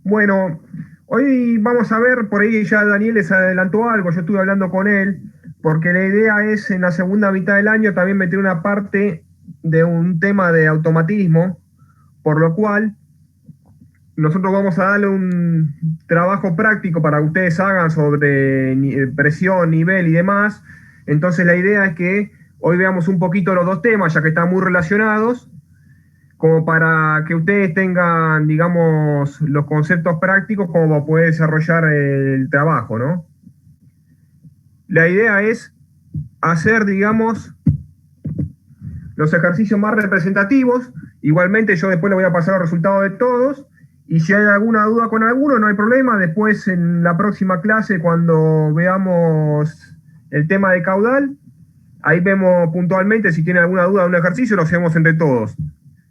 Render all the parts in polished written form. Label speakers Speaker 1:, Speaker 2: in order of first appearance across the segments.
Speaker 1: Bueno, hoy vamos a ver, por ahí ya Daniel les adelantó algo, yo estuve hablando con él, porque la idea es en la segunda mitad del año también meter una parte de un tema de automatismo, por lo cual nosotros vamos a darle un trabajo práctico para que ustedes hagan sobre presión, nivel y demás. Entonces la idea es que hoy veamos un poquito los dos temas, ya que están muy relacionados como para que ustedes tengan, digamos, los conceptos prácticos como para poder desarrollar el trabajo, ¿no? La idea es hacer, digamos, los ejercicios más representativos. Igualmente yo después le voy a pasar los resultados de todos. Y si hay alguna duda con alguno, no hay problema. Después en la próxima clase, cuando veamos el tema de caudal, ahí vemos puntualmente si tienen alguna duda de un ejercicio, lo hacemos entre todos.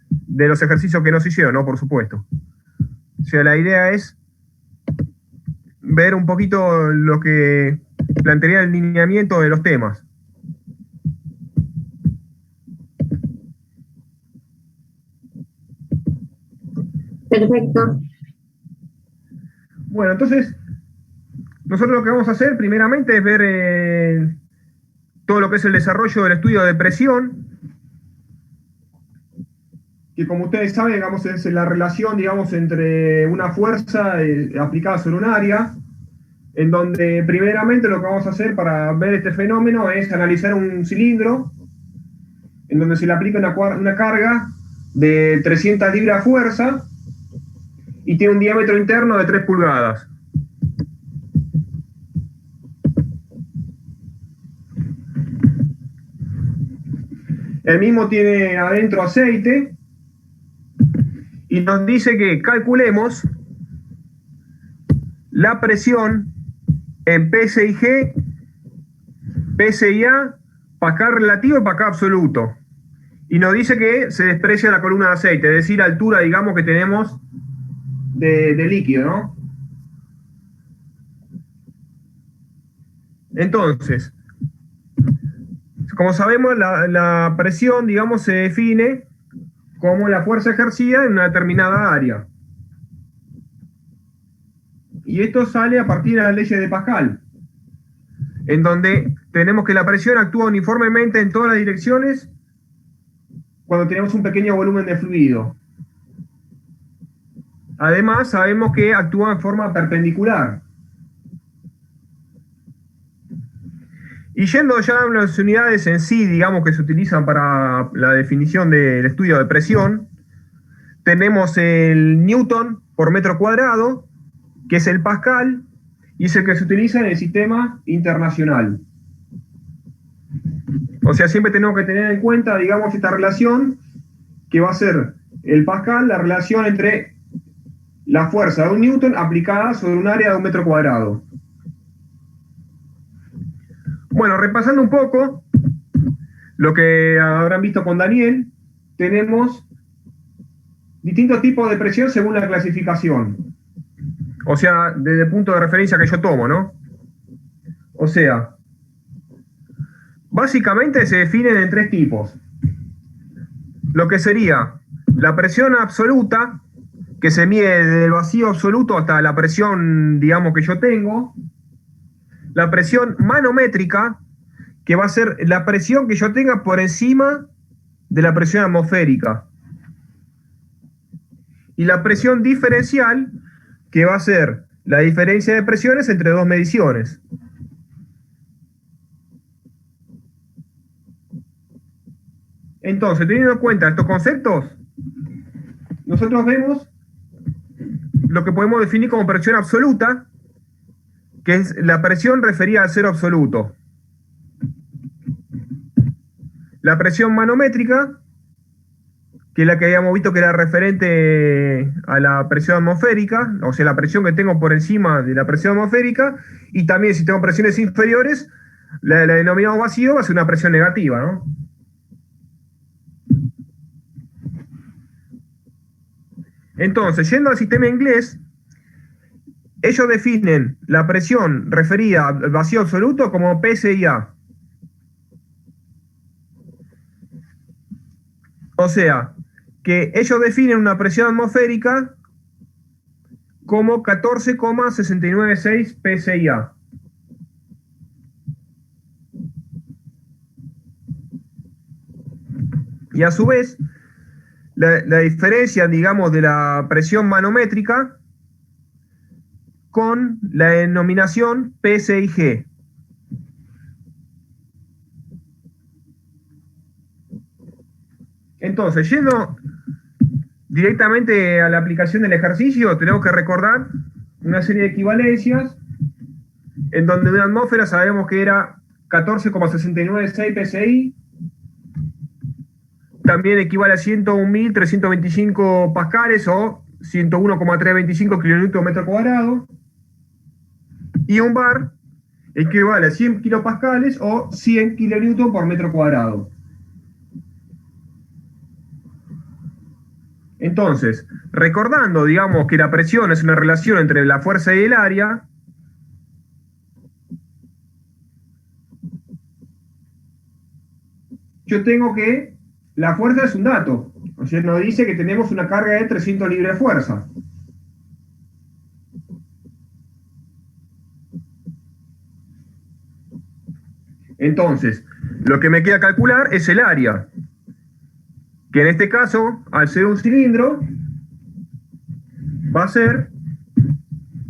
Speaker 1: De los ejercicios que no se hicieron, ¿no? Por supuesto. O sea, la idea es ver un poquito lo que plantearía el lineamiento de los temas.
Speaker 2: Perfecto.
Speaker 1: Bueno, entonces, nosotros lo que vamos a hacer primeramente es ver todo lo que es el desarrollo del estudio de presión, que como ustedes saben, digamos, es la relación, digamos, entre una fuerza aplicada sobre un área, en donde primeramente lo que vamos a hacer para ver este fenómeno es analizar un cilindro, en donde se le aplica una carga de 300 libras fuerza y tiene un diámetro interno de 3 pulgadas. El mismo tiene adentro aceite y nos dice que calculemos la presión en PSIG, PSIA, Pascal relativo y Pascal absoluto. Y nos dice que se desprecia la columna de aceite, es decir, altura, digamos, que tenemos de líquido, ¿no? Entonces, como sabemos, la presión, digamos, se define como la fuerza ejercida en una determinada área. Y esto sale a partir de las leyes de Pascal, en donde tenemos que la presión actúa uniformemente en todas las direcciones cuando tenemos un pequeño volumen de fluido. Además, sabemos que actúa en forma perpendicular. Y yendo ya a las unidades en sí, digamos, que se utilizan para la definición del estudio de presión, tenemos el Newton por metro cuadrado, que es el Pascal, y es el que se utiliza en el sistema internacional. O sea, siempre tenemos que tener en cuenta, digamos, esta relación que va a ser el Pascal, la relación entre la fuerza de un Newton aplicada sobre un área de un metro cuadrado. Bueno, repasando un poco lo que habrán visto con Daniel, tenemos distintos tipos de presión según la clasificación. O sea, desde el punto de referencia que yo tomo, ¿no? O sea, básicamente se definen en tres tipos. Lo que sería la presión absoluta, que se mide desde el vacío absoluto hasta la presión, digamos, que yo tengo. La presión manométrica, que va a ser la presión que yo tenga por encima de la presión atmosférica. Y la presión diferencial, que va a ser la diferencia de presiones entre dos mediciones. Entonces, teniendo en cuenta estos conceptos, nosotros vemos lo que podemos definir como presión absoluta, que es la presión referida al cero absoluto. La presión manométrica, que es la que habíamos visto que era referente a la presión atmosférica, o sea, la presión que tengo por encima de la presión atmosférica, y también si tengo presiones inferiores, la denominamos vacío va a ser una presión negativa, ¿no? Entonces, yendo al sistema inglés, ellos definen la presión referida al vacío absoluto como PSIA. O sea, que ellos definen una presión atmosférica como 14,696 PSI-A. Y a su vez, la diferencia, digamos, de la presión manométrica con la denominación PSI-G. Entonces, yendo directamente a la aplicación del ejercicio, tenemos que recordar una serie de equivalencias en donde una atmósfera sabemos que era 14,696 PSI, también equivale a 101.325 pascales o 101,325 kilonewton metro cuadrado, y un bar equivale a 100 kilopascales o 100 kilonewton por metro cuadrado. Entonces, recordando, digamos, que la presión es una relación entre la fuerza y el área, yo tengo que la fuerza es un dato. O sea, nos dice que tenemos una carga de 300 libras de fuerza. Entonces, lo que me queda calcular es el área, que en este caso, al ser un cilindro, va a ser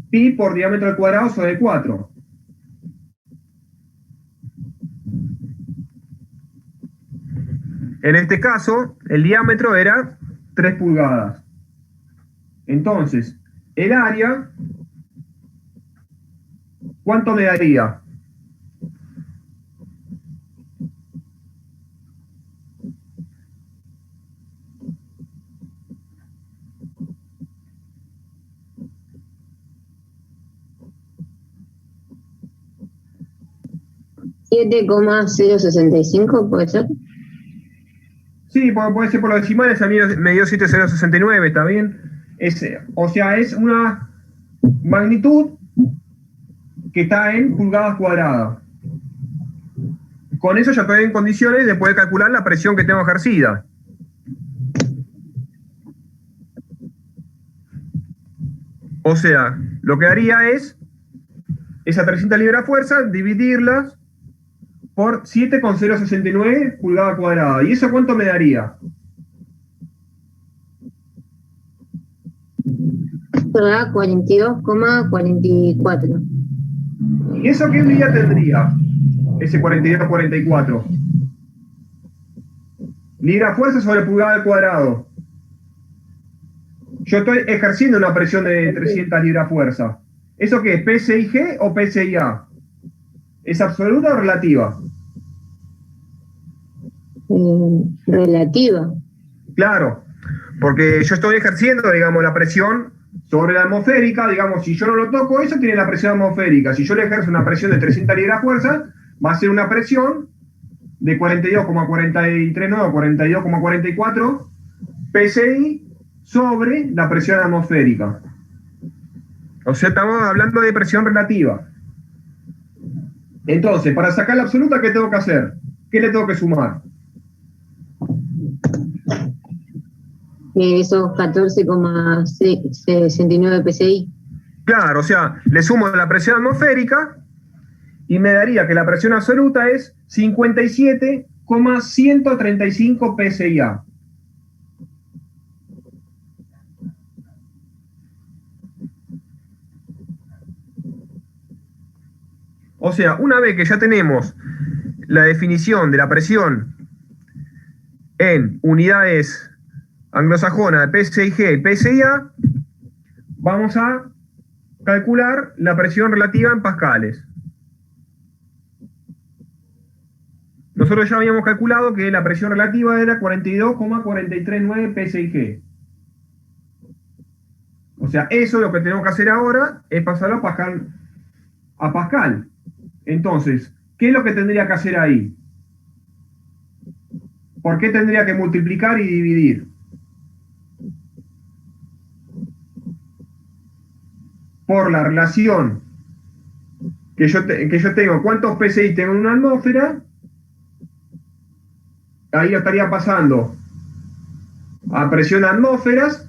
Speaker 1: pi por diámetro al cuadrado sobre 4. En este caso, el diámetro era 3 pulgadas. Entonces, el área, ¿cuánto me daría?
Speaker 2: ¿7,065 puede ser?
Speaker 1: Sí, puede ser por los decimales, a mí me dio 7,069, ¿está bien? O sea, es una magnitud que está en pulgadas cuadradas. Con eso ya estoy en condiciones de poder calcular la presión que tengo ejercida. O sea, lo que haría es esa 300 libras de fuerza, dividirlas por 7,069 pulgadas cuadradas. ¿Y eso cuánto me daría?
Speaker 2: Da 42,44.
Speaker 1: ¿Y eso qué medida tendría? Ese 42,44. Libra fuerza sobre pulgada al cuadrado. Yo estoy ejerciendo una presión de 300 libras fuerza. ¿Eso qué es? ¿PSI-G o PSI-A? ¿Es absoluta o relativa?
Speaker 2: Relativa.
Speaker 1: Claro, porque yo estoy ejerciendo, digamos, la presión sobre la atmosférica. Digamos, si yo no lo toco, eso tiene la presión atmosférica. Si yo le ejerzo una presión de 300 libras fuerza, va a ser una presión de 42,439 o 42,44 PSI sobre la presión atmosférica. O sea, estamos hablando de presión relativa. Entonces, para sacar la absoluta, ¿qué tengo que hacer? ¿Qué le tengo que sumar?
Speaker 2: Esos 14,69 PSI.
Speaker 1: Claro, o sea, le sumo la presión atmosférica y me daría que la presión absoluta es 57,135 PSI-A. O sea, una vez que ya tenemos la definición de la presión en unidades anglosajonas de PSI-G y PSI-A, vamos a calcular la presión relativa en pascales. Nosotros ya habíamos calculado que la presión relativa era 42,439 PSI-G. O sea, eso lo que tenemos que hacer ahora es pasarlo a Pascal. Entonces, ¿qué es lo que tendría que hacer ahí? ¿Por qué tendría que multiplicar y dividir? Por la relación que yo tengo, cuántos PSI tengo en una atmósfera, ahí lo estaría pasando a presión atmósferas,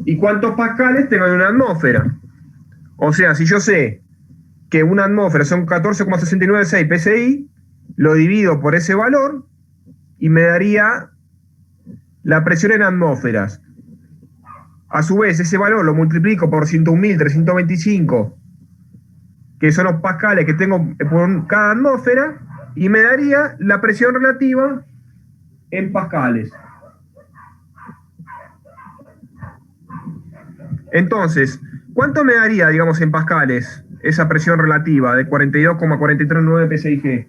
Speaker 1: y cuántos pascales tengo en una atmósfera. O sea, si yo sé que una atmósfera son 14,696 PSI, lo divido por ese valor y me daría la presión en atmósferas. A su vez, ese valor lo multiplico por 101.325, que son los pascales que tengo por cada atmósfera, y me daría la presión relativa en pascales. Entonces, ¿cuánto me daría, digamos, en pascales esa presión relativa de 42,439 PSIG?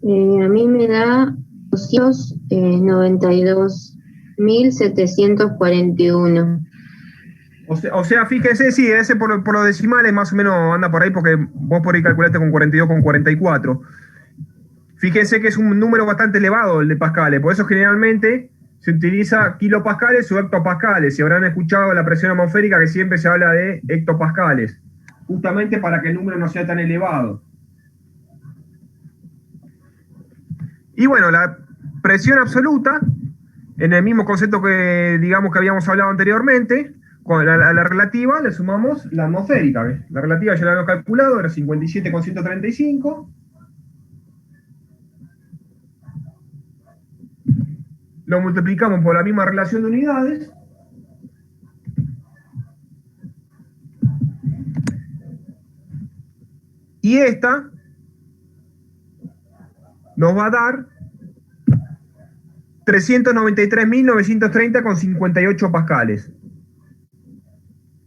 Speaker 2: A mí me da 292.741.
Speaker 1: O sea, fíjese, sí, ese por los decimales más o menos anda por ahí, porque vos por ahí calculaste con 42,44. Fíjense que es un número bastante elevado el de pascales, por eso generalmente se utiliza kilopascales o hectopascales. Si habrán escuchado la presión atmosférica, que siempre se habla de hectopascales, justamente para que el número no sea tan elevado. Y bueno, la presión absoluta, en el mismo concepto que digamos que habíamos hablado anteriormente, con la relativa le sumamos la atmosférica. ¿Ves? La relativa ya la habíamos calculado, era 57,135. Lo multiplicamos por la misma relación de unidades. Y esta nos va a dar 393.930,58 pascales.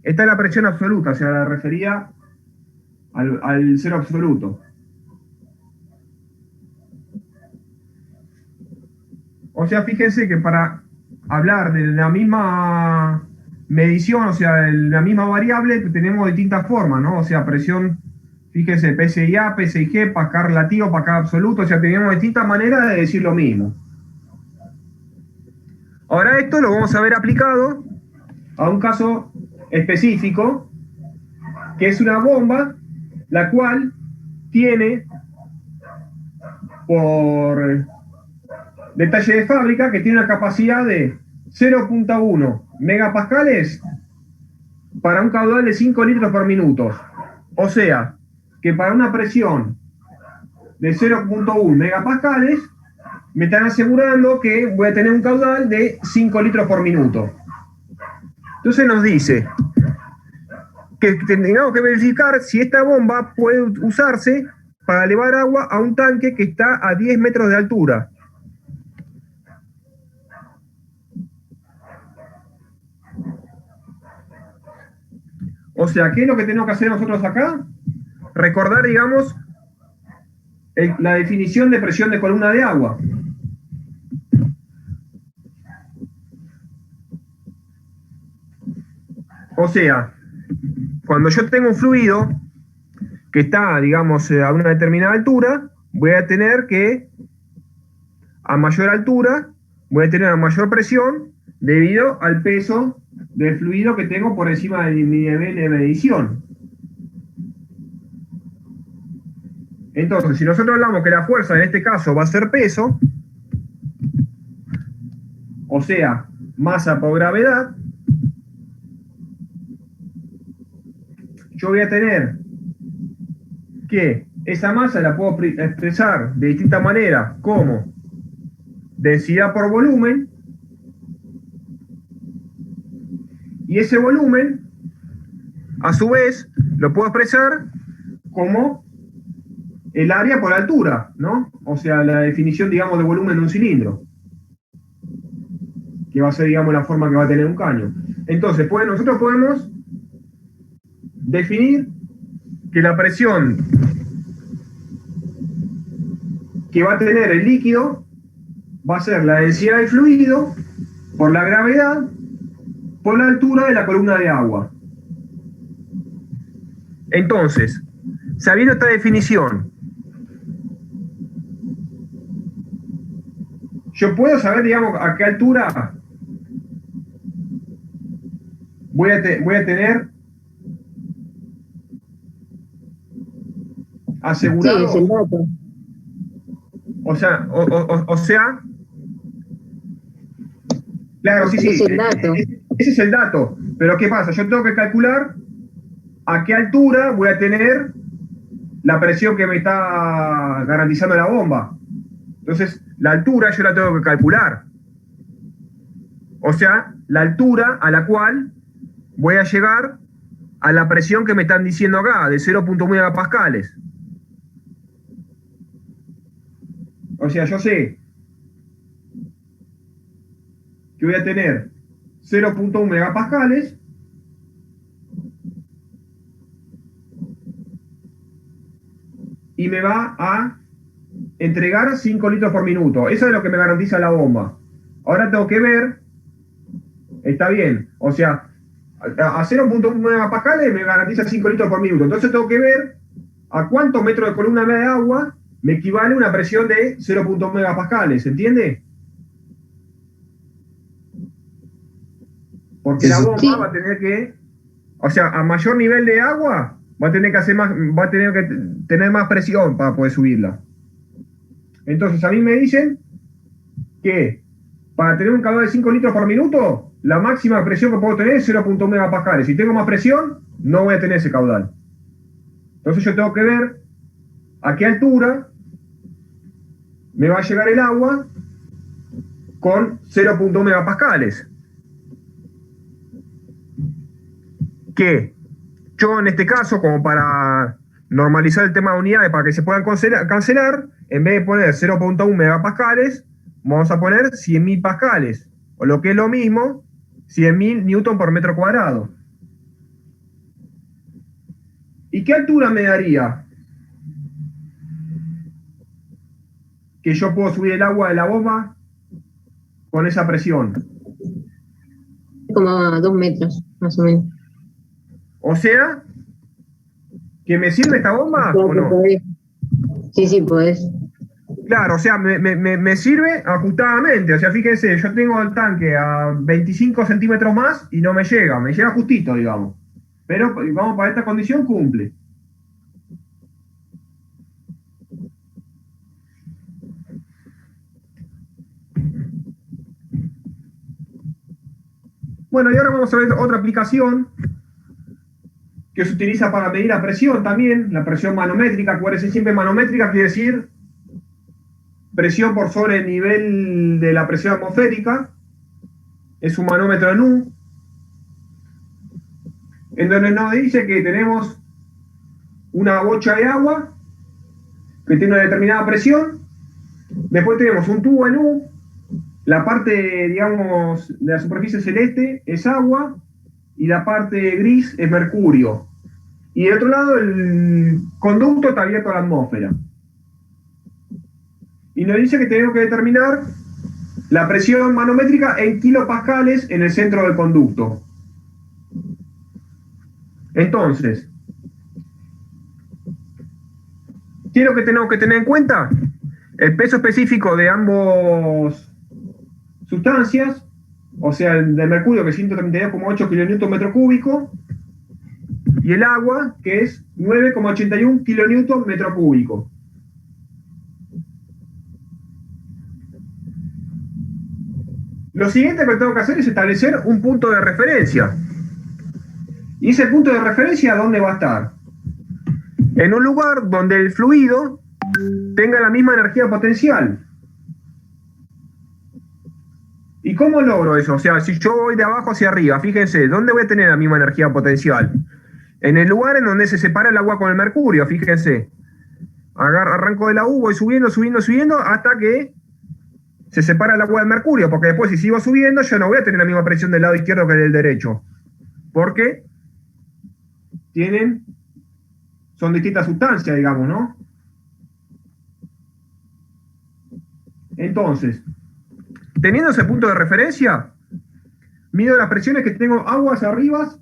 Speaker 1: Esta es la presión absoluta, o sea, la refería al cero absoluto. O sea, fíjense que para hablar de la misma medición, o sea, de la misma variable, tenemos distintas formas, ¿no? O sea, presión, fíjense, PSIA, PSIG, pascal relativo, pascal absoluto, o sea, tenemos distintas maneras de decir lo mismo. Ahora esto lo vamos a ver aplicado a un caso específico, que es una bomba, la cual tiene por detalle de fábrica que tiene una capacidad de 0,1 megapascales para un caudal de 5 litros por minuto. O sea, que para una presión de 0,1 megapascales me están asegurando que voy a tener un caudal de 5 litros por minuto. Entonces nos dice que tengamos que verificar si esta bomba puede usarse para elevar agua a un tanque que está a 10 metros de altura. O sea, ¿qué es lo que tenemos que hacer nosotros acá? Recordar, digamos, la definición de presión de columna de agua. O sea, cuando yo tengo un fluido que está, digamos, a una determinada altura, voy a tener que, a mayor altura, voy a tener una mayor presión debido al peso del fluido que tengo por encima de mi nivel de medición. Entonces, si nosotros hablamos que la fuerza en este caso va a ser peso, o sea, masa por gravedad, yo voy a tener que esa masa la puedo expresar de distintas maneras, como densidad por volumen, y ese volumen, a su vez, lo puedo expresar como el área por altura, ¿no? O sea, la definición, digamos, de volumen de un cilindro, que va a ser, digamos, la forma que va a tener un caño. Entonces, pues, nosotros podemos definir que la presión que va a tener el líquido va a ser la densidad del fluido por la gravedad por la altura de la columna de agua. Entonces, sabiendo esta definición, yo puedo saber, digamos, a qué altura voy a tener
Speaker 2: Sí, es el
Speaker 1: asegurado,
Speaker 2: dato.
Speaker 1: o sea, claro, sí,
Speaker 2: Es
Speaker 1: sí,
Speaker 2: el dato.
Speaker 1: ese es el dato. Pero ¿qué pasa? Yo tengo que calcular a qué altura voy a tener la presión que me está garantizando la bomba. Entonces, la altura yo la tengo que calcular. O sea, la altura a la cual voy a llegar a la presión que me están diciendo acá, de 0,1 megapascales. O sea, yo sé que voy a tener 0,1 megapascales y me va a entregar 5 litros por minuto. Eso es lo que me garantiza la bomba. Ahora tengo que ver, está bien, o sea, a 0,1 megapascales me garantiza 5 litros por minuto. Entonces tengo que ver a cuántos metros de columna de agua me equivale una presión de 0,1 megapascales, ¿entiende? Porque
Speaker 3: Sí,
Speaker 1: la
Speaker 3: sí.
Speaker 1: bomba va a tener que, o sea, a mayor nivel de agua, va a tener que hacer más, va a tener que tener más presión para poder subirla. Entonces a mí me dicen que para tener un caudal de 5 litros por minuto, la máxima presión que puedo tener es 0,1 megapascales. Si tengo más presión, no voy a tener ese caudal. Entonces yo tengo que ver a qué altura me va a llegar el agua con 0,1 megapascales. Que yo en este caso, como para normalizar el tema de unidades para que se puedan cancelar, en vez de poner 0,1 megapascales, vamos a poner 100.000 pascales, o lo que es lo mismo, 100.000 newton por metro cuadrado. ¿Y qué altura me daría que yo puedo subir el agua de la bomba con esa presión?
Speaker 2: Como a 2 metros, más o menos.
Speaker 1: O sea, ¿que me sirve esta bomba
Speaker 2: Creo
Speaker 1: o
Speaker 2: que
Speaker 1: no?
Speaker 2: podés. Sí, sí, podés.
Speaker 1: Claro, o sea, me sirve ajustadamente. O sea, fíjense, yo tengo el tanque a 25 centímetros más y no me llega justito, digamos. Pero vamos, para esta condición cumple. Bueno, y ahora vamos a ver otra aplicación que se utiliza para medir la presión también, la presión manométrica. Acuérdense siempre, manométrica quiere decir presión por sobre el nivel de la presión atmosférica. Es un manómetro en U, en donde nos dice que tenemos una bocha de agua que tiene una determinada presión. Después tenemos un tubo en U, la parte, digamos, de la superficie celeste es agua y la parte gris es mercurio. Y de otro lado el conducto está abierto a la atmósfera. Y nos dice que tenemos que determinar la presión manométrica en kilopascales en el centro del conducto. Entonces, ¿qué es lo que tenemos que tener en cuenta? El peso específico de ambos sustancias, o sea, el de mercurio, que es 132,8 kilonewton metro cúbico, y el agua, que es 9,81 kilonewton metro cúbico. Lo siguiente que tengo que hacer es establecer un punto de referencia. ¿Y ese punto de referencia dónde va a estar? En un lugar donde el fluido tenga la misma energía potencial. ¿Y cómo logro eso? O sea, si yo voy de abajo hacia arriba, fíjense, ¿dónde voy a tener la misma energía potencial? En el lugar en donde se separa el agua con el mercurio, fíjense. Arranco de la U, voy subiendo, subiendo, subiendo, hasta que se separa el agua del mercurio, porque después si sigo subiendo, yo no voy a tener la misma presión del lado izquierdo que del derecho. Porque son distintas sustancias, digamos, ¿no? Entonces, teniendo ese punto de referencia, mido las presiones que tengo aguas arriba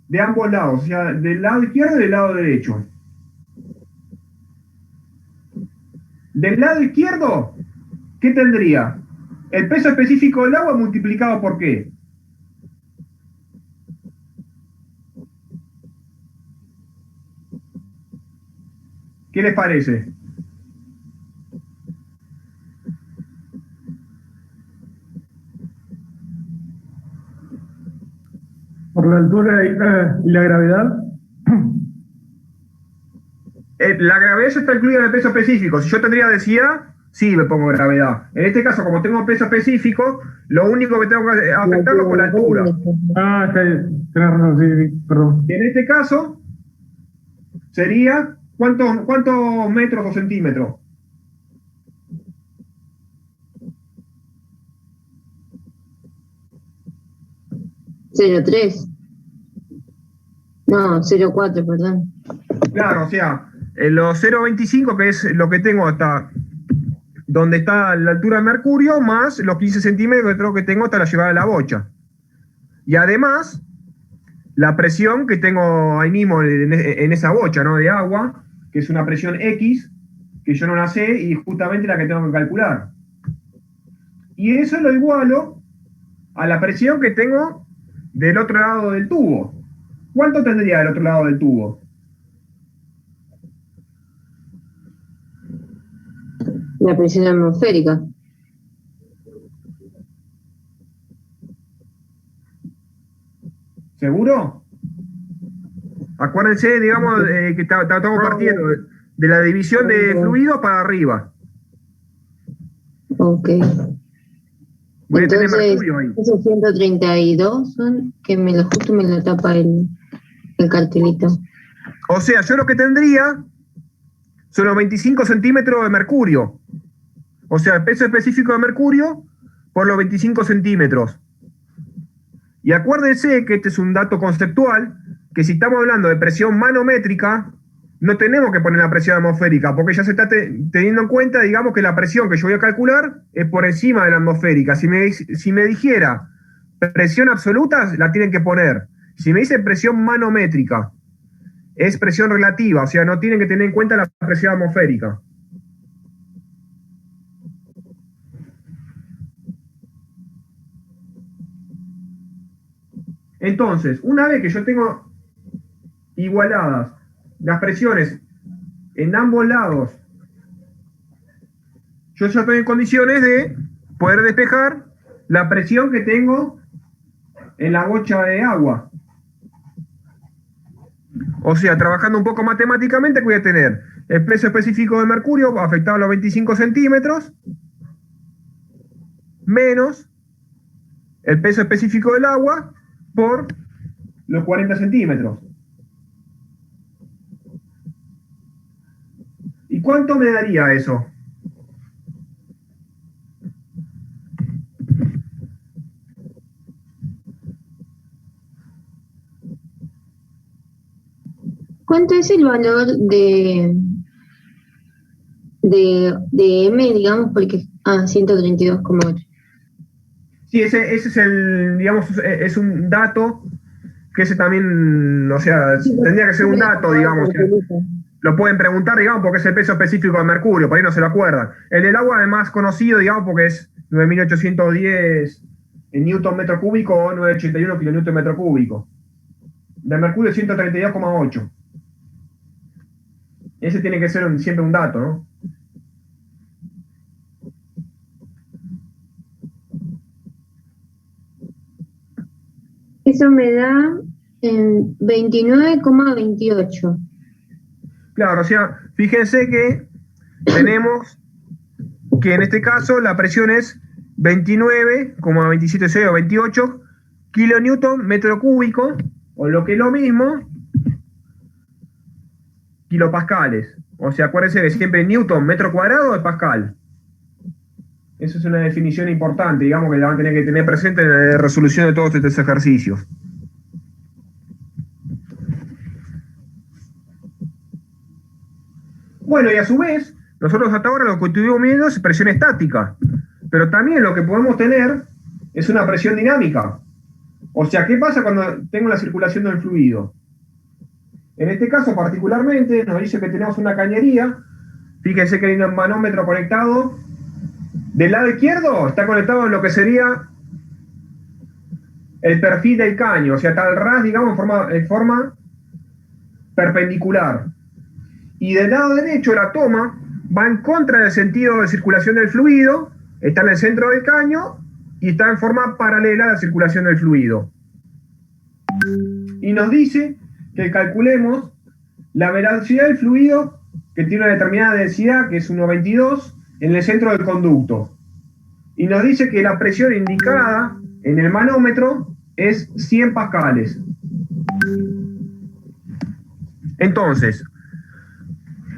Speaker 1: de ambos lados, o sea, del lado izquierdo y del lado derecho. Del lado izquierdo, ¿qué tendría? El peso específico del agua multiplicado por ¿qué? ¿Qué les parece?
Speaker 3: Por la altura y la gravedad.
Speaker 1: La gravedad ya está incluida en el peso específico. Si yo tendría densidad, sí me pongo gravedad. En este caso, como tengo peso específico, lo único que tengo que afectarlo es por la altura.
Speaker 3: Ah, está bien. Tenés razón, sí, perdón.
Speaker 1: Y en este caso, sería ¿cuántos metros o centímetros?
Speaker 2: 0,3. No, 0,4, perdón.
Speaker 1: Claro, o sea, los 0,25, que es lo que tengo hasta donde está la altura de Mercurio, más los 15 centímetros que tengo hasta la llegada de la bocha. Y además, la presión que tengo ahí mismo en esa bocha, ¿no? De agua, que es una presión X, que yo no la sé y justamente la que tengo que calcular. Y eso lo igualo a la presión que tengo del otro lado del tubo. ¿Cuánto tendría del otro lado del tubo?
Speaker 2: La presión atmosférica.
Speaker 1: ¿Seguro? Acuérdense, digamos, que estamos partiendo de la división de fluidos para arriba.
Speaker 2: Ok.
Speaker 1: Voy a tener
Speaker 2: Entonces,
Speaker 1: mercurio ahí.
Speaker 2: esos 132 son que justo me lo tapa el cartelito.
Speaker 1: O sea, yo lo que tendría son los 25 centímetros de mercurio. O sea, el peso específico de mercurio por los 25 centímetros. Y acuérdense que este es un dato conceptual, que si estamos hablando de presión manométrica, no tenemos que poner la presión atmosférica, porque ya se está teniendo en cuenta, digamos, que la presión que yo voy a calcular es por encima de la atmosférica. Si me dijera presión absoluta, la tienen que poner. Si me dice presión manométrica, es presión relativa, o sea, no tienen que tener en cuenta la presión atmosférica. Entonces, una vez que yo tengo igualadas las presiones en ambos lados, yo ya estoy en condiciones de poder despejar la presión que tengo en la bocha de agua. O sea, trabajando un poco matemáticamente, voy a tener el peso específico de mercurio afectado a los 25 centímetros, menos el peso específico del agua por los 40 centímetros. ¿Y cuánto me daría eso?
Speaker 2: ¿Cuánto es el valor de M, digamos? Porque 132,8.
Speaker 1: Sí, ese es el, digamos, es un dato que ese también, o sea, tendría que ser un dato, digamos. Lo pueden preguntar, digamos, porque es el peso específico de mercurio, por ahí no se lo acuerdan. El del agua es más conocido, digamos, porque es 9.810 en newton metro cúbico o 981 kilonewton metro cúbico. De mercurio es 132,8. Ese tiene que ser siempre un dato, ¿no?
Speaker 2: Eso me da 29,28.
Speaker 1: Claro, o sea, fíjense que tenemos que en este caso la presión es 29,276 o 28 kilonewton metro cúbico, o lo que es lo mismo, kilopascales. O sea, acuérdense que siempre newton metro cuadrado es pascal. Eso es una definición importante, digamos, que la van a tener que tener presente en la resolución de todos estos ejercicios. Bueno, y a su vez, nosotros hasta ahora lo que estuvimos viendo es presión estática, pero también lo que podemos tener es una presión dinámica. O sea, ¿qué pasa cuando tengo la circulación del fluido? En este caso particularmente nos dice que tenemos una cañería. Fíjense que hay un manómetro conectado. Del lado izquierdo está conectado en lo que sería el perfil del caño, o sea, está el ras, digamos, en forma perpendicular. y del lado derecho la toma va en contra del sentido de circulación del fluido, está en el centro del caño y está en forma paralela a la circulación del fluido. Y nos dice que calculemos la velocidad del fluido, que tiene una determinada densidad, que es 1,22, en el centro del conducto. Y nos dice que la presión indicada en el manómetro es 100 pascales. Entonces,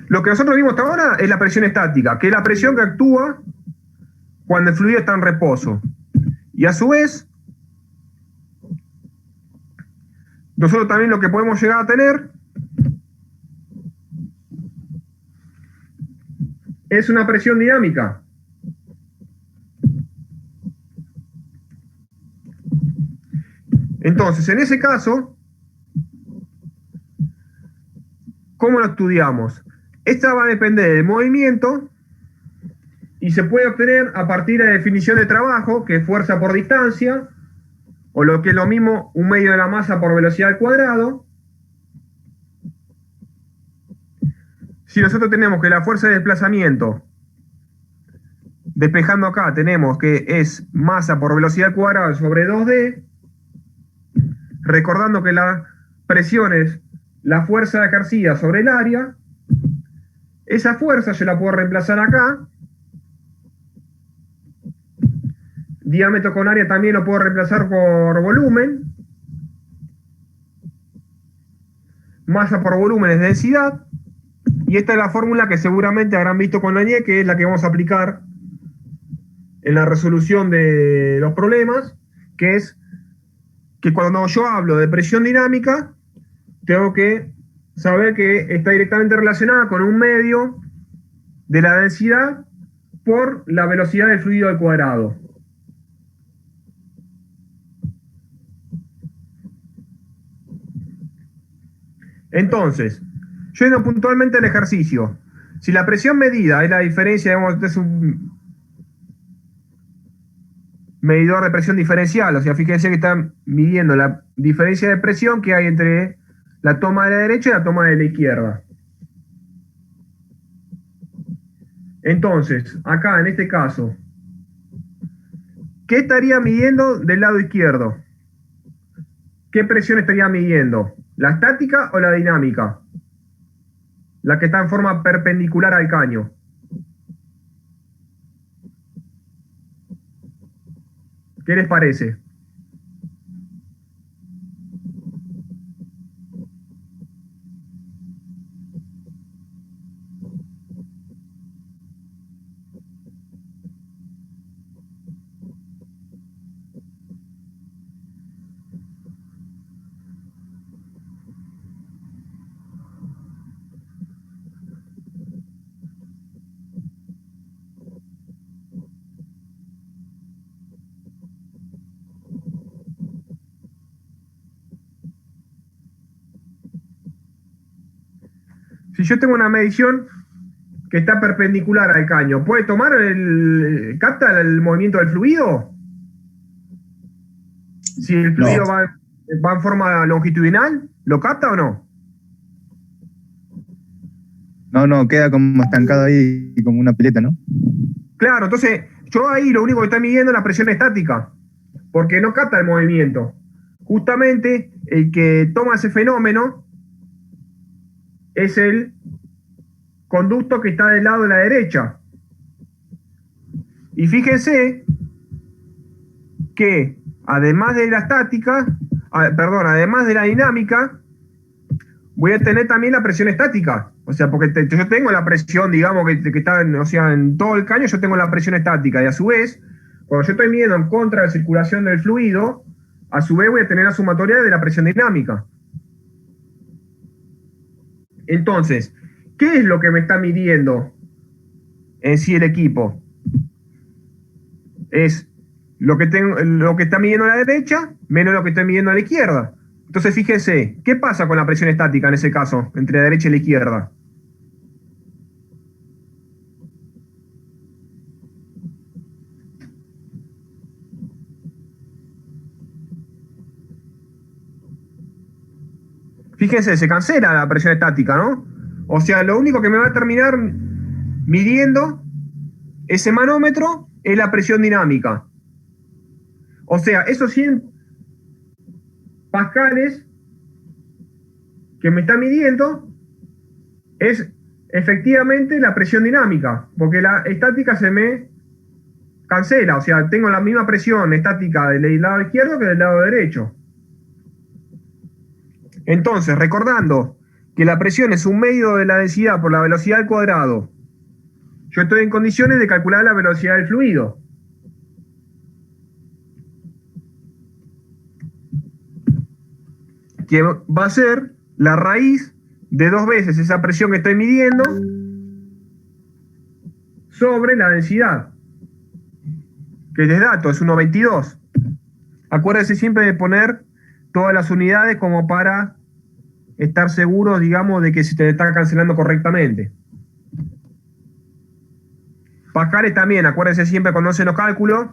Speaker 1: lo que nosotros vimos hasta ahora es la presión estática, que es la presión que actúa cuando el fluido está en reposo. Y a su vez, nosotros también lo que podemos llegar a tener es una presión dinámica. Entonces, en ese caso, ¿cómo lo estudiamos? Esta va a depender del movimiento y se puede obtener a partir de la definición de trabajo, que es fuerza por distancia, o lo que es lo mismo, un medio de la masa por velocidad al cuadrado. Si nosotros tenemos que la fuerza de desplazamiento, despejando acá, tenemos que es masa por velocidad al cuadrado sobre 2D, recordando que la presión es la fuerza ejercida sobre el área, esa fuerza yo la puedo reemplazar acá, diámetro con área también lo puedo reemplazar por volumen, masa por volumen es densidad, y esta es la fórmula que seguramente habrán visto con la NIE, que es la que vamos a aplicar en la resolución de los problemas, que es que cuando yo hablo de presión dinámica, tengo que saber que está directamente relacionada con un medio de la densidad por la velocidad del fluido al cuadrado. Entonces, yendo puntualmente al ejercicio, si la presión medida es la diferencia, digamos, es un medidor de presión diferencial, o sea, fíjense que están midiendo la diferencia de presión que hay entre la toma de la derecha y la toma de la izquierda. Entonces, acá en este caso, ¿qué estaría midiendo del lado izquierdo? ¿Qué presión estaría midiendo? ¿La estática o la dinámica? La que está en forma perpendicular al caño. ¿Qué les parece? Si yo tengo una medición que está perpendicular al caño, ¿puede tomar capta el movimiento del fluido? Si el fluido va en forma longitudinal, ¿lo capta o no?
Speaker 4: No, queda como estancado ahí, como una pileta, ¿no?
Speaker 1: Claro, entonces yo ahí lo único que estoy midiendo es la presión estática, porque no capta el movimiento. Justamente el que toma ese fenómeno es el conducto que está del lado de la derecha. Y fíjense que además de la estática, además de la dinámica, voy a tener también la presión estática. O sea, porque yo tengo la presión, digamos, que está en todo el caño, yo tengo la presión estática. Y a su vez, cuando yo estoy midiendo en contra de la circulación del fluido, a su vez voy a tener la sumatoria de la presión dinámica. Entonces, ¿qué es lo que me está midiendo en sí el equipo? Es lo que está midiendo a la derecha menos lo que estoy midiendo a la izquierda. Entonces, fíjense, ¿qué pasa con la presión estática en ese caso, entre la derecha y la izquierda? Fíjense, se cancela la presión estática, ¿no? O sea, lo único que me va a terminar midiendo ese manómetro es la presión dinámica. O sea, esos 100 pascales que me está midiendo es efectivamente la presión dinámica, porque la estática se me cancela, o sea, tengo la misma presión estática del lado izquierdo que del lado derecho. Entonces, recordando que la presión es un medio de la densidad por la velocidad al cuadrado, yo estoy en condiciones de calcular la velocidad del fluido. Que va a ser la raíz de 2 veces esa presión que estoy midiendo sobre la densidad, que es dato, es 1,22. Acuérdense siempre de poner todas las unidades como para estar seguros, digamos, de que se te está cancelando correctamente. Pascales también, acuérdense siempre cuando hacen los cálculos,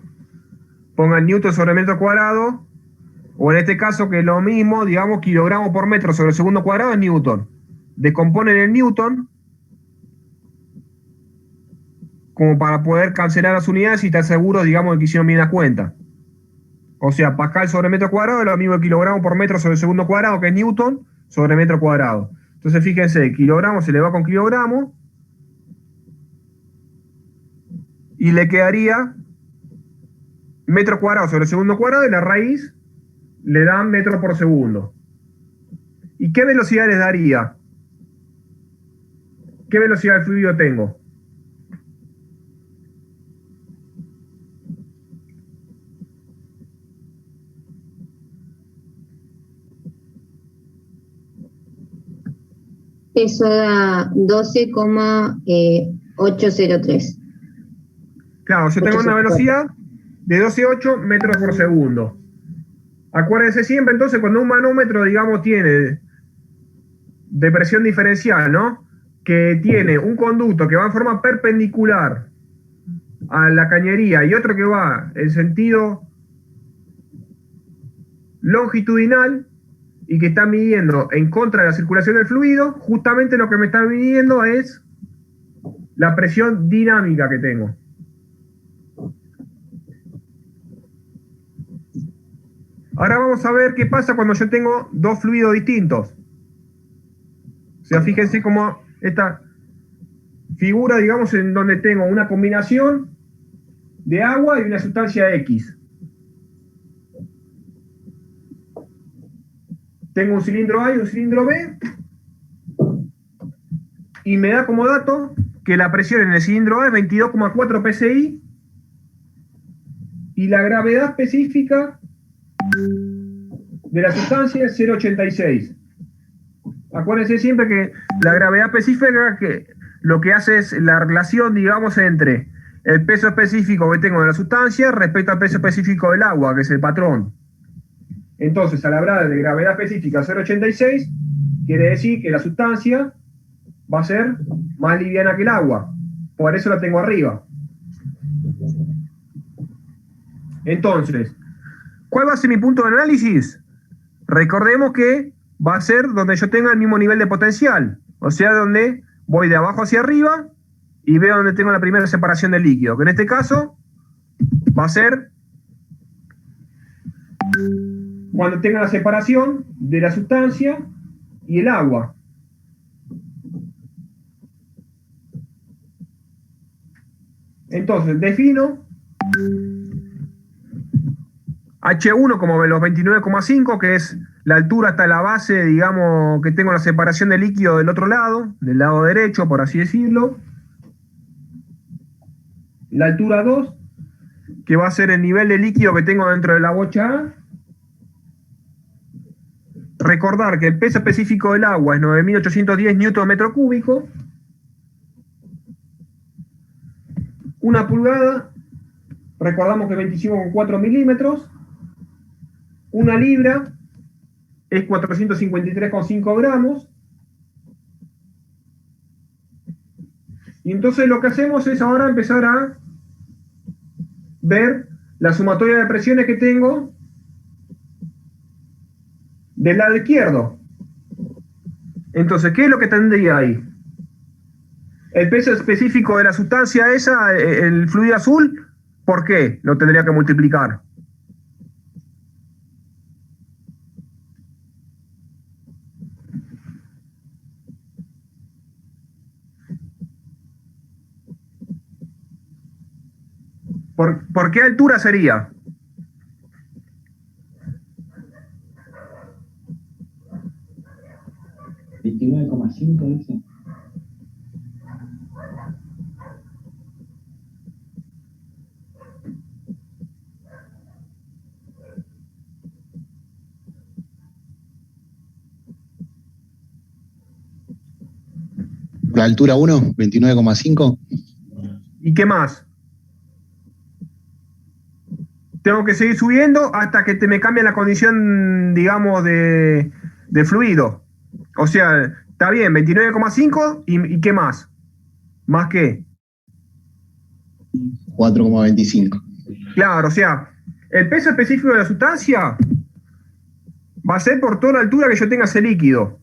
Speaker 1: pongan newton sobre metro cuadrado, o en este caso que es lo mismo, digamos, kilogramos por metro sobre segundo cuadrado es newton. Descomponen el newton como para poder cancelar las unidades y estar seguros, digamos, de que hicieron bien la cuenta. O sea, pascal sobre metro cuadrado es lo mismo que kilogramo por metro sobre segundo cuadrado, que es newton, sobre metro cuadrado. Entonces, fíjense, kilogramo se le va con kilogramo y le quedaría metro cuadrado sobre segundo cuadrado y la raíz le dan metro por segundo. ¿Y qué velocidad les daría? ¿Qué velocidad de fluido tengo?
Speaker 2: Eso da 12,803.
Speaker 1: Claro, yo tengo una velocidad de 12,8 metros por segundo. Acuérdense siempre, entonces, cuando un manómetro, digamos, tiene de presión diferencial, ¿no? Que tiene un conducto que va en forma perpendicular a la cañería y otro que va en sentido longitudinal y que está midiendo en contra de la circulación del fluido, justamente lo que me está midiendo es la presión dinámica que tengo. Ahora vamos a ver qué pasa cuando yo tengo dos fluidos distintos. O sea, fíjense cómo esta figura, digamos, en donde tengo una combinación de agua y una sustancia X. Tengo un cilindro A y un cilindro B. Y me da como dato que la presión en el cilindro A es 22,4 psi y la gravedad específica de la sustancia es 0,86. Acuérdense siempre que la gravedad específica que lo que hace es la relación, digamos, entre el peso específico que tengo de la sustancia respecto al peso específico del agua, que es el patrón. Entonces, al hablar de gravedad específica 0,86, quiere decir que la sustancia va a ser más liviana que el agua. Por eso la tengo arriba. Entonces, ¿cuál va a ser mi punto de análisis? Recordemos que va a ser donde yo tenga el mismo nivel de potencial. O sea, donde voy de abajo hacia arriba y veo donde tengo la primera separación del líquido. Que en este caso va a ser cuando tenga la separación de la sustancia y el agua. Entonces, defino H1 como los 29,5, que es la altura hasta la base, digamos, que tengo la separación del líquido del otro lado, del lado derecho, por así decirlo. La altura 2, que va a ser el nivel de líquido que tengo dentro de la bocha A. Recordar que el peso específico del agua es 9.810 newton metro cúbico. Una pulgada, recordamos que 25,4 milímetros. Una libra es 453,5 gramos. Y entonces lo que hacemos es ahora empezar a ver la sumatoria de presiones que tengo del lado izquierdo. Entonces, ¿qué es lo que tendría ahí? El peso específico de la sustancia esa, el fluido azul, ¿por qué lo tendría que multiplicar? ¿Por qué altura sería?
Speaker 5: ¿29,5 dice?
Speaker 6: La altura 1, 29,5.
Speaker 1: ¿Y qué más? Tengo que seguir subiendo hasta que me cambie la condición, digamos, de fluido. O sea, está bien, 29,5 ¿y qué más? ¿Más qué?
Speaker 6: 4,25.
Speaker 1: Claro, o sea, el peso específico de la sustancia va a ser por toda la altura que yo tenga ese líquido.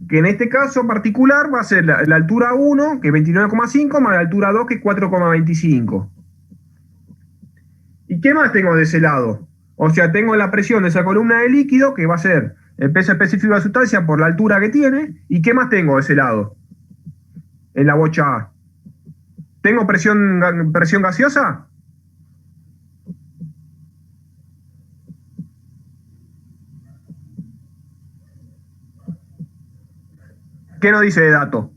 Speaker 1: Que en este caso particular va a ser la altura 1, que es 29,5, más la altura 2, que es 4,25. ¿Y qué más tengo de ese lado? O sea, tengo la presión de esa columna de líquido, que va a ser el peso específico de la sustancia por la altura que tiene. ¿Y qué más tengo de ese lado? En la bocha A. ¿Tengo presión gaseosa? ¿Qué nos dice de dato?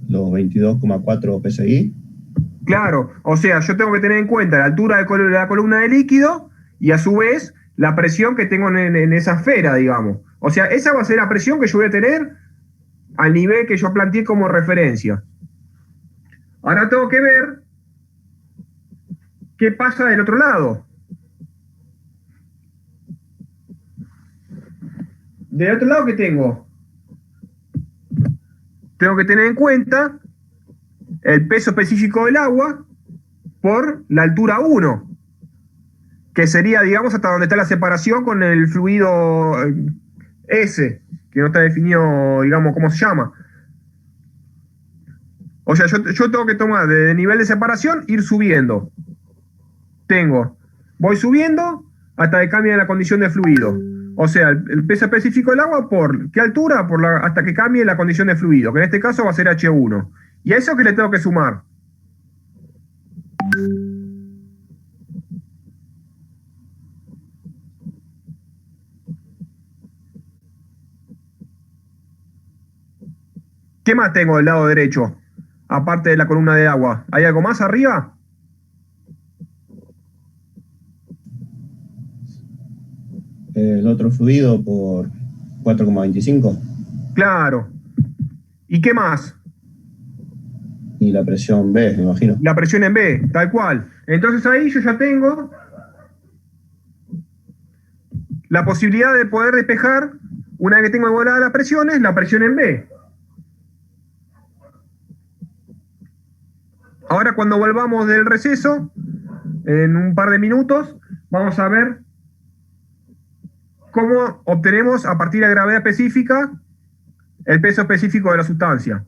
Speaker 7: Los 22,4 PSI.
Speaker 1: Claro, o sea, yo tengo que tener en cuenta la altura de la columna de líquido y a su vez la presión que tengo en esa esfera, digamos. O sea, esa va a ser la presión que yo voy a tener al nivel que yo planteé como referencia. Ahora tengo que ver qué pasa del otro lado. Del otro lado, ¿qué tengo? Tengo que tener en cuenta el peso específico del agua por la altura 1, que sería, digamos, hasta donde está la separación con el fluido S, que no está definido, digamos, cómo se llama. O sea, yo tengo que tomar de nivel de separación, ir subiendo. Voy subiendo hasta que cambie la condición de fluido. O sea, el peso específico del agua por ¿qué altura? Hasta que cambie la condición de fluido, que en este caso va a ser H1. ¿Y a eso qué le tengo que sumar? ¿Qué más tengo del lado derecho? Aparte de la columna de agua. ¿Hay algo más arriba?
Speaker 7: El otro fluido por 4,25.
Speaker 1: Claro. ¿Y qué más?
Speaker 7: Y la presión B, me imagino.
Speaker 1: La presión en B, tal cual. Entonces ahí yo ya tengo la posibilidad de poder despejar, una vez que tengo igualada las presiones, la presión en B. Ahora cuando volvamos del receso, en un par de minutos, vamos a ver cómo obtenemos a partir de la gravedad específica el peso específico de la sustancia.